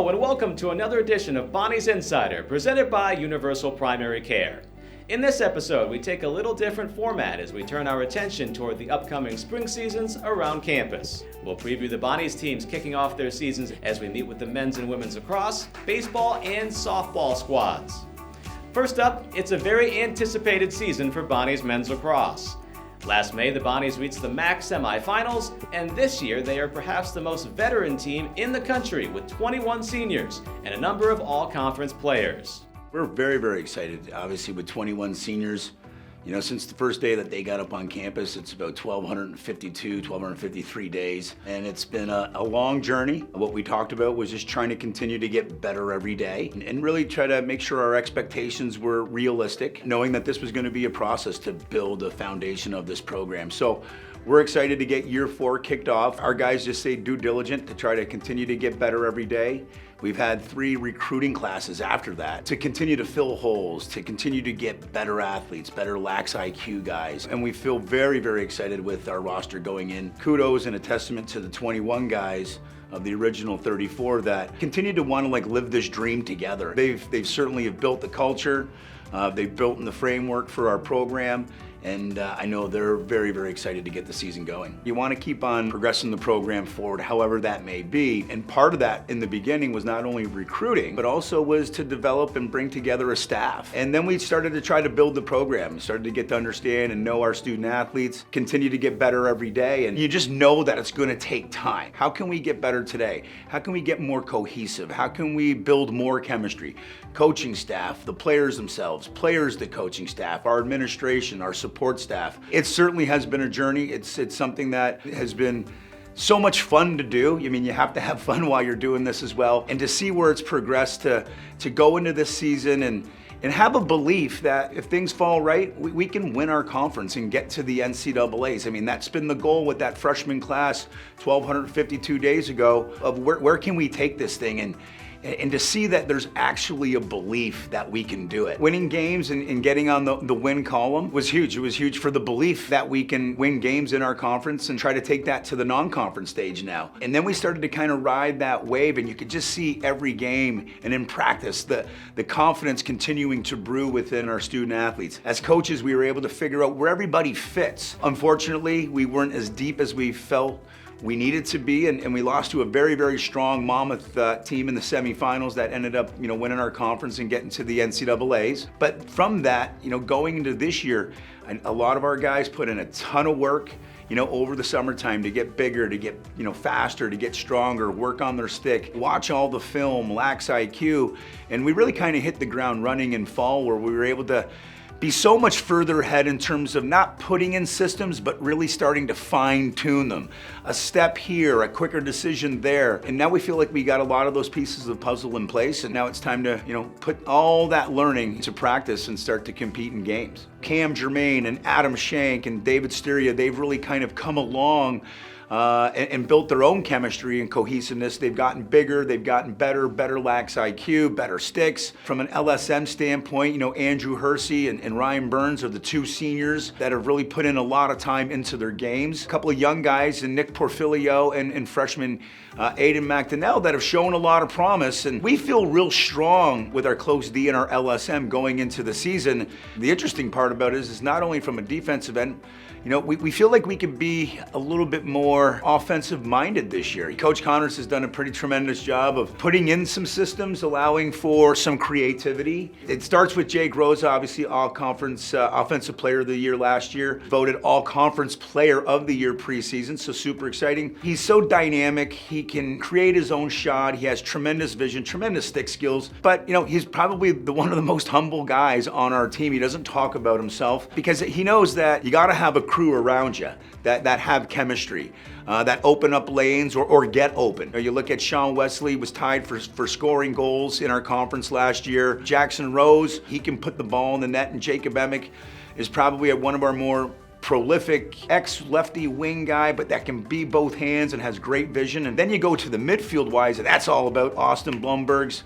Hello and welcome to another edition of Bonnie's Insider, presented by Universal Primary Care. In this episode, we take a little different format as we turn our attention toward the upcoming spring seasons around campus. We'll preview the Bonnie's teams kicking off their seasons as we meet with the men's and women's lacrosse, baseball, and softball squads. First up, it's a very anticipated season for Bonnie's men's lacrosse. Last May, the Bonnies reached the MAC semifinals, and this year they are perhaps the most veteran team in the country with 21 seniors and a number of all-conference players. We're very, very excited, obviously, with 21 seniors. You know, since the first day that they got up on campus, it's about 1,253 days, and it's been a long journey. What we talked about was just trying to continue to get better every day and really try to make sure our expectations were realistic, knowing that this was going to be a process to build a foundation of this program. So we're excited to get year 4 kicked off. Our guys just stay due diligent to try to continue to get better every day. We've had 3 recruiting classes after that to continue to fill holes, to continue to get better athletes, better lax IQ guys. And we feel very, very excited with our roster going in. Kudos and a testament to the 21 guys of the original 34 that continue to want to live this dream together. They've certainly have built the culture. They've built in the framework for our program. And I know they're very, very excited to get the season going. You want to keep on progressing the program forward, however that may be. And part of that in the beginning was not only recruiting, but also was to develop and bring together a staff. And then we started to try to build the program, started to get to understand and know our student athletes, continue to get better every day. And you just know that it's going to take time. How can we get better today? How can we get more cohesive? How can we build more chemistry? Coaching staff, the players themselves, players, the coaching staff, our administration, our support staff. It certainly has been a journey. It's something that has been so much fun to do. I mean, you have to have fun while you're doing this as well. And to see where it's progressed to go into this season and have a belief that if things fall right, we can win our conference and get to the NCAAs. I mean, that's been the goal with that freshman class 1,252 days ago of where can we take this thing and to see that there's actually a belief that we can do it. Winning games and getting on the win column was huge. It was huge for the belief that we can win games in our conference and try to take that to the non-conference stage now. And then we started to kind of ride that wave, and you could just see every game and in practice the confidence continuing to brew within our student athletes. As coaches, we were able to figure out where everybody fits. Unfortunately, we weren't as deep as we felt we needed to be, and we lost to a very, very strong Monmouth team in the semifinals that ended up, winning our conference and getting to the NCAAs. But from that, going into this year, a lot of our guys put in a ton of work, over the summertime to get bigger, to get, faster, to get stronger, work on their stick, watch all the film, lax IQ, and we really kind of hit the ground running in fall where we were able to be so much further ahead in terms of not putting in systems, but really starting to fine tune them. A step here, a quicker decision there. And now we feel like we got a lot of those pieces of the puzzle in place, and now it's time to, put all that learning to practice and start to compete in games. Cam Germain and Adam Shank and David Styria, they've really kind of come along and built their own chemistry and cohesiveness. They've gotten bigger, they've gotten better lax IQ, better sticks. From an LSM standpoint, Andrew Hersey and Ryan Burns are the 2 seniors that have really put in a lot of time into their games. A couple of young guys, and Nick Porfilio and freshman Aiden McDonnell, that have shown a lot of promise. And we feel real strong with our close D and our LSM going into the season. The interesting part about it is not only from a defensive end, we feel like we could be a little bit more offensive minded this year. Coach Connors has done a pretty tremendous job of putting in some systems, allowing for some creativity. It starts with Jake Rose, obviously all-conference offensive player of the year last year, voted all-conference player of the year preseason, so super exciting. He's so dynamic, he can create his own shot, he has tremendous vision, tremendous stick skills, but he's probably one of the most humble guys on our team. He doesn't talk about himself because he knows that you gotta have a crew around you that have chemistry, that open up lanes or get open. You look at Sean Wesley, was tied for scoring goals in our conference last year. Jackson Rose, he can put the ball in the net, and Jacob Emick is probably one of our more prolific ex-lefty wing guy, but that can be both hands and has great vision. And then you go to the midfield wise, and that's all about Austin Blumberg's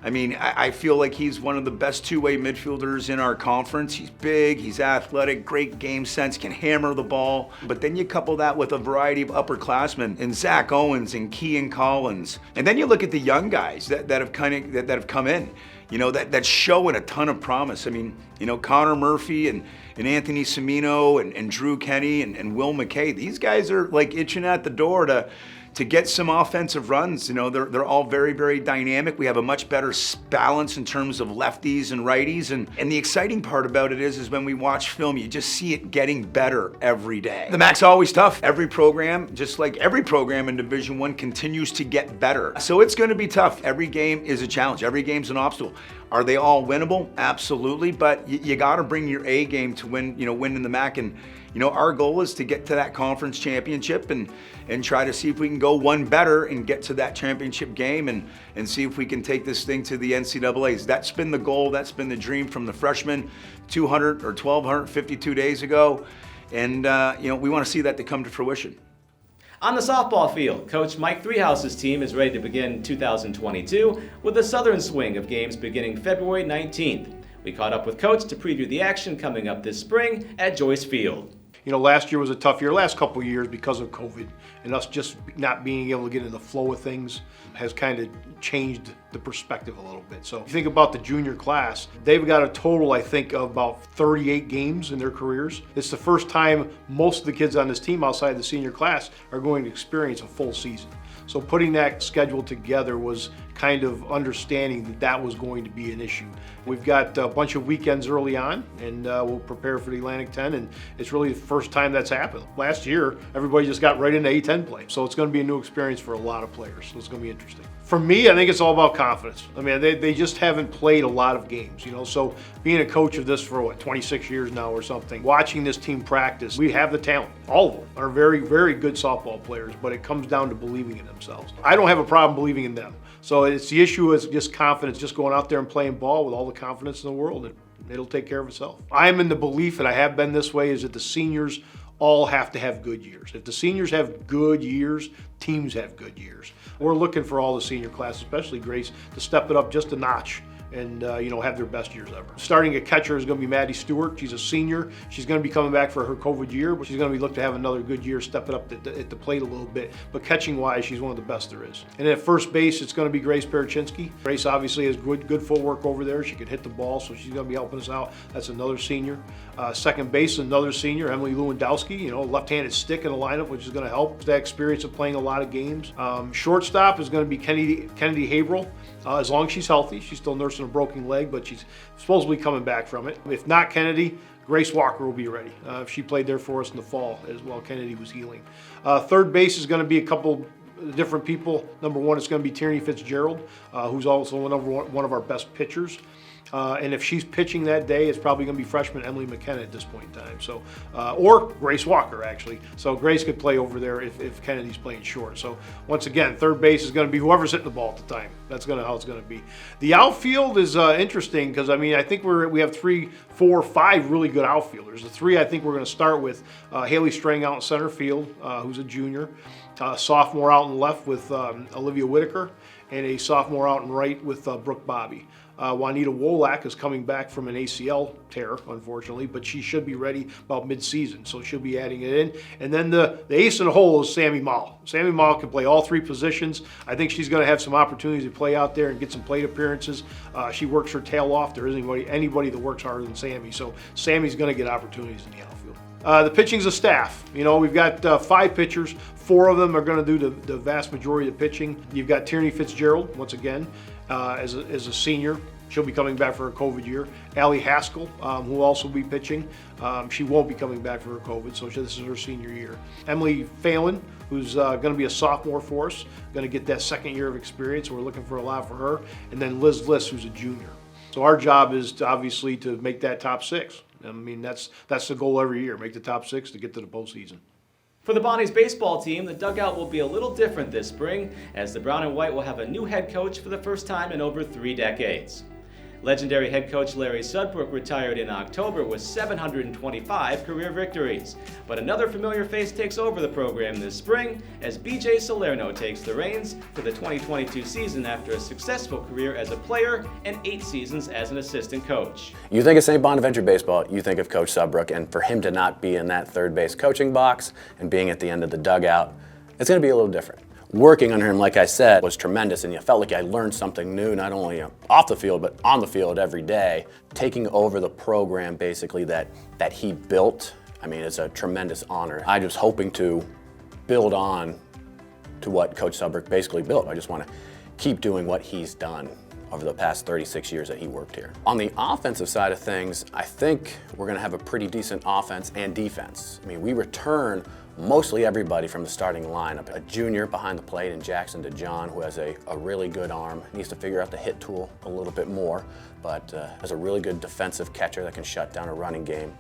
I mean, I feel like he's one of the best two-way midfielders in our conference. He's big, he's athletic, great game sense, can hammer the ball. But then you couple that with a variety of upperclassmen in Zach Owens and Kean Collins. And then you look at the young guys that have come in, you know, that's showing a ton of promise. I mean, you know, Connor Murphy and Anthony Semino and Drew Kenny and Will McKay. These guys are like itching at the door to get some offensive runs. You know, they're all very, very dynamic. We have a much better balance in terms of lefties and righties. And the exciting part about it is when we watch film, you just see it getting better every day. The MAC's always tough. Every program, just like every program in Division I, continues to get better. So it's going to be tough. Every game is a challenge. Every game's an obstacle. Are they all winnable? Absolutely. But you got to bring your A game to win in the MAC. And you know, our goal is to get to that conference championship and try to see if we can go one better and get to that championship game and see if we can take this thing to the NCAAs. That's been the goal. That's been the dream from the freshmen 200 or 1,252 days ago. And, you know, we want to see that to come to fruition. On the softball field, Coach Mike Threehouse's team is ready to begin 2022 with a southern swing of games beginning February 19th. We caught up with Coach to preview the action coming up this spring at Joyce Field. You know, last year was a tough year. Last couple of years because of COVID and us just not being able to get in the flow of things has kind of changed the perspective a little bit. So if you think about the junior class, they've got a total, I think, of about 38 games in their careers. It's the first time most of the kids on this team outside the senior class are going to experience a full season. So putting that schedule together was kind of understanding that was going to be an issue. We've got a bunch of weekends early on, and we'll prepare for the Atlantic 10, and it's really the first time that's happened. Last year, everybody just got right into A10 play, so it's going to be a new experience for a lot of players, so it's going to be interesting. For me, I think it's all about confidence. I mean, they just haven't played a lot of games, you know, so being a coach of this for, 26 years now or something, watching this team practice, we have the talent. All of them are very, very good softball players, but it comes down to believing in themselves. I don't have a problem believing in them. So it's the issue is just confidence, just going out there and playing ball with all the confidence in the world, and it'll take care of itself. I'm in the belief, and I have been this way, is that the seniors all have to have good years. If the seniors have good years, teams have good years. We're looking for all the senior class, especially Grace, to step it up just a notch and have their best years ever. Starting at catcher is going to be Maddie Stewart. She's a senior. She's going to be coming back for her COVID year, but she's going to be looking to have another good year, step it up at the plate a little bit. But catching-wise, she's one of the best there is. And at first base, it's going to be Grace Parachinski. Grace obviously has good footwork over there. She can hit the ball, so she's going to be helping us out. That's another senior. Second base, another senior, Emily Lewandowski. Left-handed stick in the lineup, which is going to help that experience of playing a lot of games. Shortstop is going to be Kennedy Haverhill. As long as she's healthy, she's still nursing a broken leg, but she's supposedly coming back from it. If not Kennedy, Grace Walker will be ready. She played there for us in the fall as well. Kennedy was healing. Third base is going to be a couple different people. Number one, it's going to be Tierney Fitzgerald, who's also one of our best pitchers. And if she's pitching that day, it's probably going to be freshman Emily McKenna at this point in time. So, or Grace Walker, actually. So Grace could play over there if Kennedy's playing short. So once again, third base is going to be whoever's hitting the ball at the time. That's how it's going to be. The outfield is interesting because, I think we have 3, 4, 5 really good outfielders. The 3 I think we're going to start with Haley Strang out in center field, who's a junior. Sophomore out in left with Olivia Whitaker, and a sophomore out in right with Brooke Bobby. Juanita Wolak is coming back from an ACL tear, unfortunately, but she should be ready about mid-season, so she'll be adding it in. And then the ace in the hole is Sammy Mall. Sammy Mall can play all 3 positions. I think she's going to have some opportunities to play out there and get some plate appearances. She works her tail off. There isn't anybody that works harder than Sammy, so Sammy's going to get opportunities in the outfield. The pitching's a staff. We've got 5 pitchers. 4 of them are going to do the vast majority of the pitching. You've got Tierney Fitzgerald, once again, as a senior. She'll be coming back for her COVID year. Allie Haskell, who will also be pitching. She won't be coming back for her COVID, so this is her senior year. Emily Phelan, who's going to be a sophomore for us, going to get that second year of experience. So we're looking for a lot for her. And then Liz Liss, who's a junior. So our job is obviously to make that top 6. That's the goal every year, make the top 6 to get to the postseason. For the Bonnies baseball team, the dugout will be a little different this spring, as the Brown and White will have a new head coach for the first time in over 3 decades. Legendary head coach Larry Sudbrook retired in October with 725 career victories. But another familiar face takes over the program this spring as BJ Salerno takes the reins for the 2022 season after a successful career as a player and 8 seasons as an assistant coach. You think of St. Bonaventure baseball, you think of Coach Sudbrook, and for him to not be in that third base coaching box and being at the end of the dugout, it's going to be a little different. Working under him, like I said, was tremendous, and you felt like I learned something new, not only off the field, but on the field every day. Taking over the program, basically, that he built, I mean, it's a tremendous honor. I'm just hoping to build on to what Coach Sudbrook basically built. I just want to keep doing what he's done over the past 36 years that he worked here. On the offensive side of things, I think we're going to have a pretty decent offense and defense. I mean, we return mostly everybody from the starting lineup. A junior behind the plate in Jackson DeJohn, who has a really good arm, needs to figure out the hit tool a little bit more, but has a really good defensive catcher that can shut down a running game.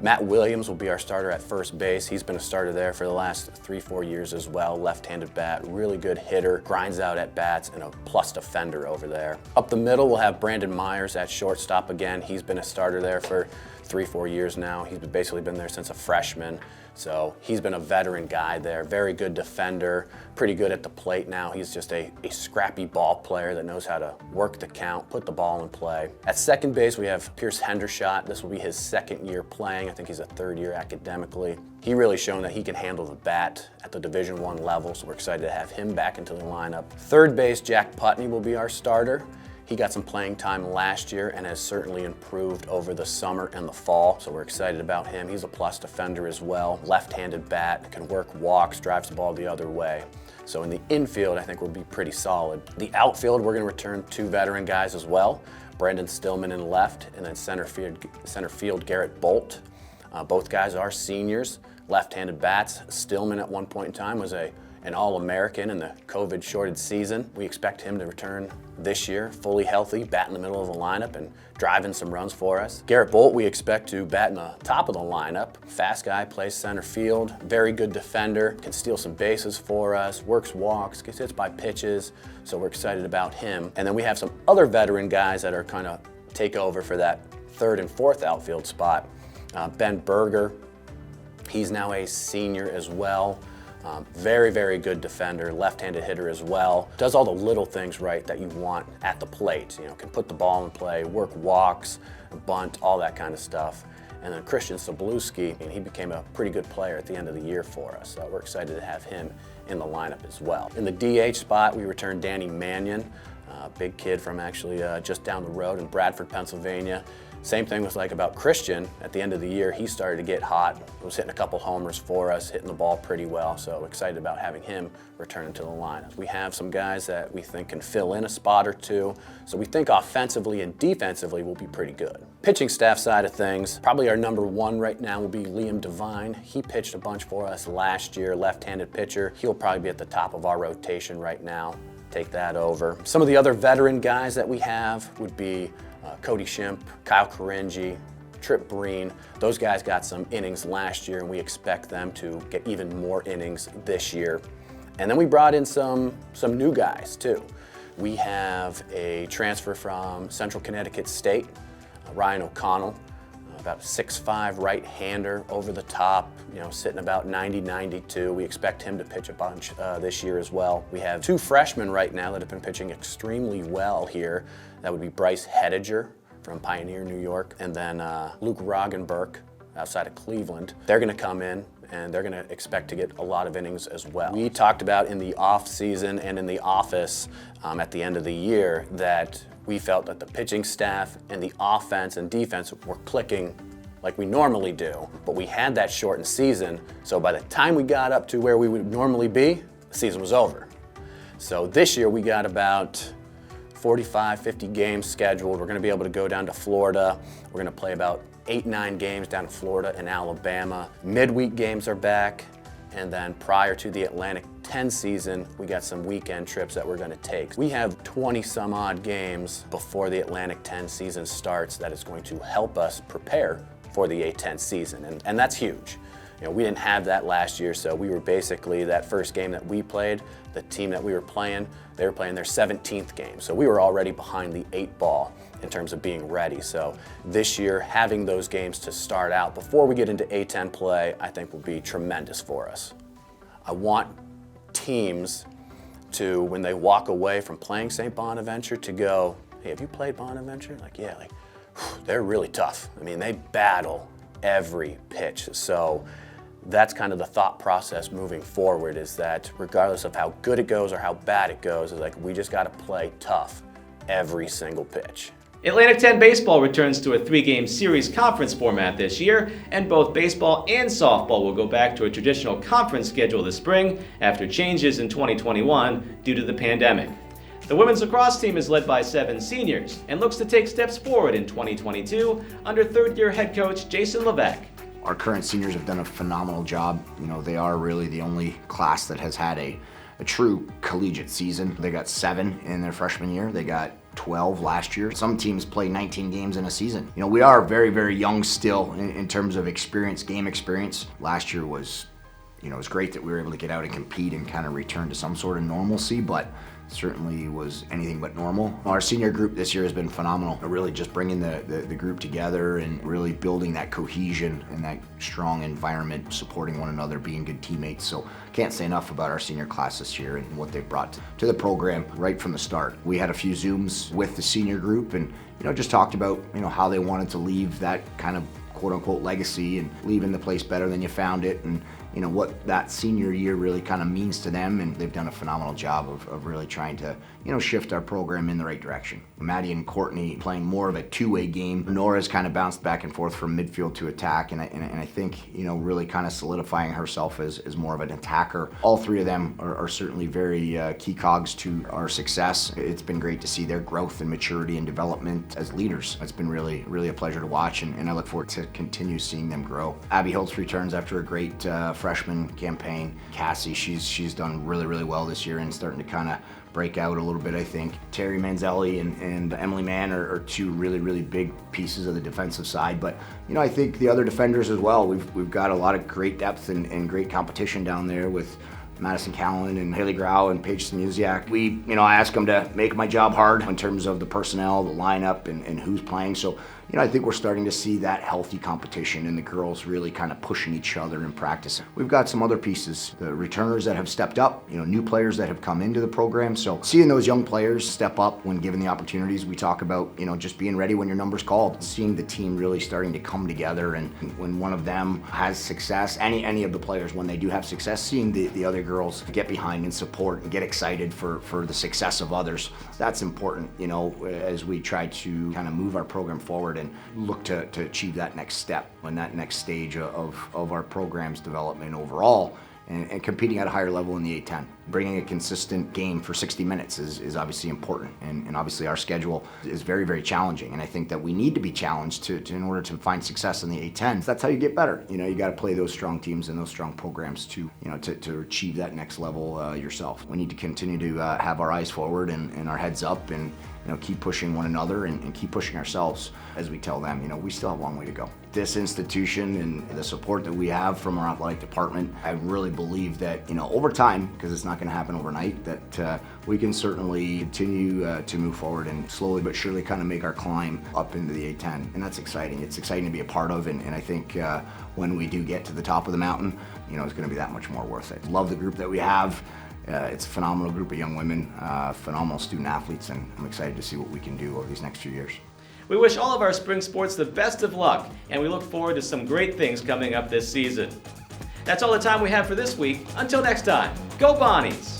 Matt Williams will be our starter at first base. He's been a starter there for the last 3-4 years as well. Left-handed bat, really good hitter, grinds out at bats, and a plus defender over there. Up the middle, we'll have Brandon Myers at shortstop again. He's been a starter there for 3-4 years now. He's basically been there since a freshman. So he's been a veteran guy there, very good defender, pretty good at the plate now. He's just a scrappy ball player that knows how to work the count, put the ball in play. At second base, we have Pierce Hendershot. This will be his second year playing. I think he's a third year academically. He really shown that he can handle the bat at the Division I level, so we're excited to have him back into the lineup. Third base, Jack Putney will be our starter. He got some playing time last year and has certainly improved over the summer and the fall, so we're excited about him. He's a plus defender as well. Left-handed bat, can work walks, drives the ball the other way. So in the infield, I think we'll be pretty solid. The outfield, we're going to return 2 veteran guys as well. Brandon Stillman in left, and then center field Garrett Bolt. Both guys are seniors, left-handed bats. Stillman at one point in time was an All-American in the COVID-shorted season. We expect him to return this year, fully healthy, bat in the middle of the lineup and driving some runs for us. Garrett Bolt, we expect to bat in the top of the lineup. Fast guy, plays center field, very good defender, can steal some bases for us, works walks, gets hits by pitches, so we're excited about him. And then we have some other veteran guys that are kind of take over for that third and fourth outfield spot. Ben Berger, he's now a senior as well. Very, very good defender, left-handed hitter as well. Does all the little things right that you want at the plate. You know, can put the ball in play, work walks, bunt, all that kind of stuff. And then Christian Sabluski, he became a pretty good player at the end of the year for us. So we're excited to have him in the lineup as well. In the DH spot, we returned Danny Mannion, a big kid from actually just down the road in Bradford, Pennsylvania. Same thing was like about Christian. At the end of the year, he started to get hot. Was hitting a couple homers for us, hitting the ball pretty well. So excited about having him return to the lineup. We have some guys that we think can fill in a spot or two. So we think offensively and defensively will be pretty good. Pitching staff side of things, probably our number 1 right now will be Liam Devine. He pitched a bunch for us last year, left-handed pitcher. He'll probably be at the top of our rotation right now. Take that over. Some of the other veteran guys that we have would be Cody Shimp, Kyle Karinji, Trip Breen. Those guys got some innings last year, and we expect them to get even more innings this year. And then we brought in some new guys too. We have a transfer from Central Connecticut State, Ryan O'Connell, about 6'5" right-hander, over the top, sitting about 90, 92. We expect him to pitch a bunch this year as well. We have 2 freshmen right now that have been pitching extremely well here. That would be Bryce Hediger from Pioneer, New York, and then Luke Roggenberg outside of Cleveland. They're going to come in and they're going to expect to get a lot of innings as well. We talked about in the off season and in the office at the end of the year that we felt that the pitching staff and the offense and defense were clicking like we normally do, but we had that shortened season, so by the time we got up to where we would normally be, the season was over. So this year we got about 45, 50 games scheduled. We're going to be able to go down to Florida. We're going to play about 8-9 games down in Florida and Alabama. Midweek games are back, and then prior to the Atlantic 10 season, we got some weekend trips that we're going to take. We have 20 some odd games before the Atlantic 10 season starts that is going to help us prepare for the A10 season, and that's huge. We didn't have that last year, so we were basically, that first game that we played, the team that we were playing, they were playing their 17th game. So we were already behind the 8 ball. in terms of being ready. So this year, having those games to start out before we get into A10 play, I think will be tremendous for us. I want teams to, when they walk away from playing St. Bonaventure, to go, hey, have you played Bonaventure? Like, yeah, like, whew, they're really tough. I mean, they battle every pitch. So that's kind of the thought process moving forward, is that regardless of how good it goes or how bad it goes, is like, we just got to play tough every single pitch. Atlantic 10 baseball returns to a 3-game series conference format this year, and both baseball and softball will go back to a traditional conference schedule this spring after changes in 2021 due to the pandemic. The women's lacrosse team is led by 7 seniors and looks to take steps forward in 2022 under third-year head coach Jason Levesque. Our current seniors have done a phenomenal job. You know, they are really the only class that has had a true collegiate season. They got 7 in their freshman year. They got 12 last year. Some teams play 19 games in a season. You know, we are very, very young still in terms of experience, game experience. Last year was, you know, it was great that we were able to get out and compete and kind of return to some sort of normalcy, but certainly was anything but normal. Our senior group this year has been phenomenal. Really just bringing the group together and really building that cohesion and that strong environment, supporting one another, being good teammates. So can't say enough about our senior class this year and what they've brought to the program right from the start. We had a few Zooms with the senior group and, you know, just talked about, you know, how they wanted to leave that kind of quote unquote legacy and leaving the place better than you found it, and you know what that senior year really kind of means to them, and they've done a phenomenal job of really trying to, you know, shift our program in the right direction. Maddie and Courtney playing more of a two-way game. Nora's kind of bounced back and forth from midfield to attack, and I think, you know, really kind of solidifying herself as more of an attacker. All 3 of them are certainly very key cogs to our success. It's been great to see their growth and maturity and development as leaders. It's been really, really a pleasure to watch, and I look forward to continue seeing them grow. Abby Holtz returns after a great freshman campaign. Cassie, she's done really, really well this year and starting to kind of break out a little bit, I think. Terry Manzelli and Emily Mann are 2 really, really big pieces of the defensive side. But, you know, I think the other defenders as well. We've got a lot of great depth and great competition down there with Madison Callan and Haley Grau and Paige Smuziak. I ask them to make my job hard in terms of the personnel, the lineup, and who's playing. So, you know, I think we're starting to see that healthy competition and the girls really kind of pushing each other in practice. We've got some other pieces, the returners that have stepped up, you know, new players that have come into the program. So seeing those young players step up when given the opportunities, we talk about, you know, just being ready when your number's called. Seeing the team really starting to come together, and when one of them has success, any of the players, when they do have success, seeing the other girls get behind and support and get excited for the success of others. That's important, you know, as we try to kind of move our program forward and look to achieve that next step and that next stage of our program's development overall, and competing at a higher level in the A10. Bringing a consistent game for 60 minutes is obviously important, and obviously our schedule is very, very challenging, and I think that we need to be challenged in order to find success in the A10. That's how you get better. You know, you got to play those strong teams and those strong programs to achieve that next level yourself. We need to continue to have our eyes forward and our heads up, and you know, keep pushing one another and keep pushing ourselves as we tell them, you know, we still have a long way to go. This institution and the support that we have from our athletic department, I really believe that, you know, over time, because it's not going to happen overnight, that we can certainly continue to move forward and slowly but surely kind of make our climb up into the A10. And that's exciting. It's exciting to be a part of, and I think when we do get to the top of the mountain, you know, it's going to be that much more worth it. Love the group that we have. It's a phenomenal group of young women, phenomenal student athletes, and I'm excited to see what we can do over these next few years. We wish all of our spring sports the best of luck, and we look forward to some great things coming up this season. That's all the time we have for this week. Until next time, go Bonnies!